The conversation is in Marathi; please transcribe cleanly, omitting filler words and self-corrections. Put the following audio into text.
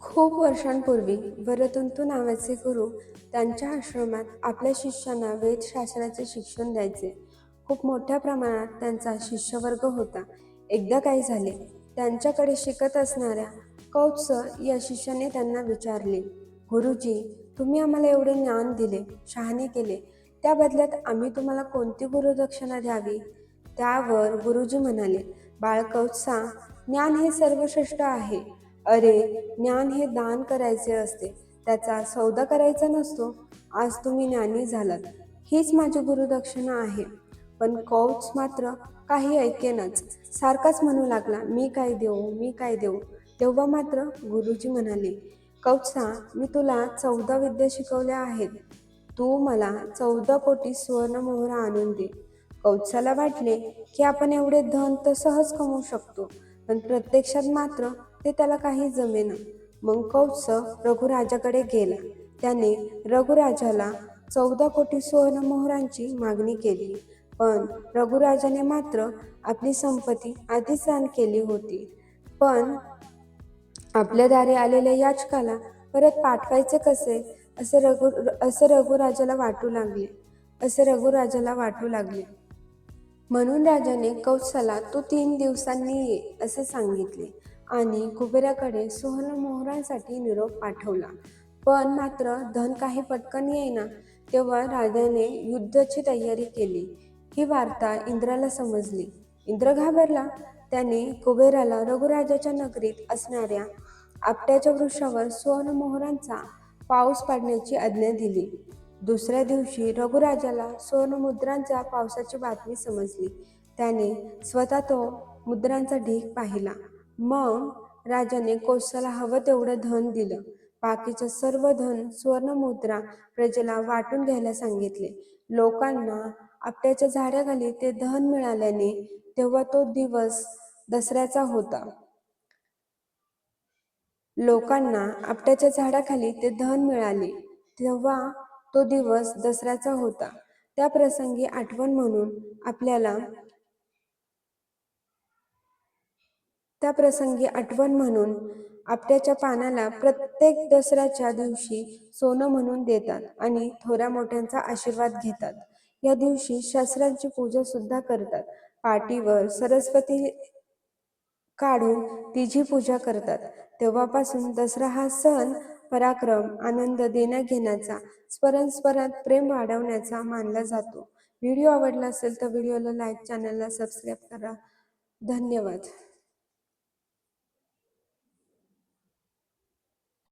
खूप वर्षांपूर्वी वरतंतू नावाचे गुरु त्यांच्या आश्रमात आपल्या शिष्यांना वेदशास्त्राचे शिक्षण द्यायचे. खूप मोठ्या प्रमाणात त्यांचा शिष्यवर्ग होता. एकदा काय झाले, त्यांच्याकडे शिकत असणाऱ्या कौत्स या शिष्याने त्यांना विचारले, गुरुजी, तुम्ही आम्हाला एवढे ज्ञान दिले, शहाणे केले, त्या बदल्यात आम्ही तुम्हाला कोणती गुरुदक्षिणा द्यावी? त्यावर गुरुजी म्हणाले, बाळ कौत्सा, ज्ञान हे सर्वश्रेष्ठ आहे. अरे, ज्ञान हे दान करायचे असते, त्याचा सौदा करायचा नसतो. आज तुम्ही ज्ञानी झालात, हीच माझी गुरुदक्षिणा आहे. पण कौच मात्र काही ऐकेनाच, सारखाच म्हणू लागला, मी काय देऊ, मी काय देऊ. तेव्हा मात्र गुरुजी म्हणाले, कौत्सा, मी तुला 14 विद्या शिकवल्या आहेत, तू मला 14 कोटी सुवर्णमोहर आणून दे. कौत्साला वाटले की आपण एवढे धन तर सहज कमवू शकतो, पण प्रत्यक्षात मात्र ते त्याला काही जमेना. मग कौत्स रघुराजाकडे गेला. त्याने रघुराजाला 14 कोटी सुवर्णमोहरांची मागणी केली. पण रघुराजाने मात्र आपली संपत्ती आधीच दान केली होती. पण आपल्या दारी आलेल्या याचकाला परत पाठवायचे कसे, असे रघुराजाला वाटू लागले. म्हणून राजाने कौत्साला तू 3 दिवसांनी ये असे सांगितले आणि कुबेराकडे सुवर्णमोहरांसाठी निरोप पाठवला. पण मात्र धन काही पटकन येईना. तेव्हा राजाने युद्धाची तयारी केली. ही वार्ता इंद्राला समजली. इंद्र घाबरला. त्याने कुबेराला रघुराजाच्या नगरीत असणाऱ्या आपट्याच्या वृक्षावर सुवर्णमोहरांचा पाऊस पाडण्याची आज्ञा दिली. दुसऱ्या दिवशी रघुराजाला सुवर्णमुद्रांच्या पावसाची बातमी समजली. त्याने स्वतः तो मुद्रांचा ढीग पाहिला. मग राजाने कौत्साला हवं तेवढं धन दिलं. बाकीचं सर्व धन सुवर्णमुद्रा प्रजेला वाटून घ्यायला सांगितले. लोकांना आपट्याच्या झाडाखाली ते धन मिळाल्याने तेव्हा तो दिवस दसऱ्याचा होता. लोकांना आपट्याच्या झाडाखाली ते धन मिळाले तेव्हा तो दिवस दसऱ्याचा होता. त्या प्रसंगी आठवण म्हणून आपट्याच्या पानाला प्रत्येक दसऱ्याच्या दिवशी सोनं म्हणून देतात आणि थोड्या मोठ्यांचा आशीर्वाद घेतात. या दिवशी शस्त्रांची पूजा सुद्धा करतात. पाठीवर सरस्वती काढून तिची पूजा करतात. तेव्हापासून दसरा हा सण पराक्रम, आनंद देण्याघेण्याचा, परस्परात प्रेम वाढवण्याचा मानला जातो. व्हिडिओ आवडला असेल तर व्हिडिओला लाईक, चॅनलला सबस्क्राईब करा. धन्यवाद.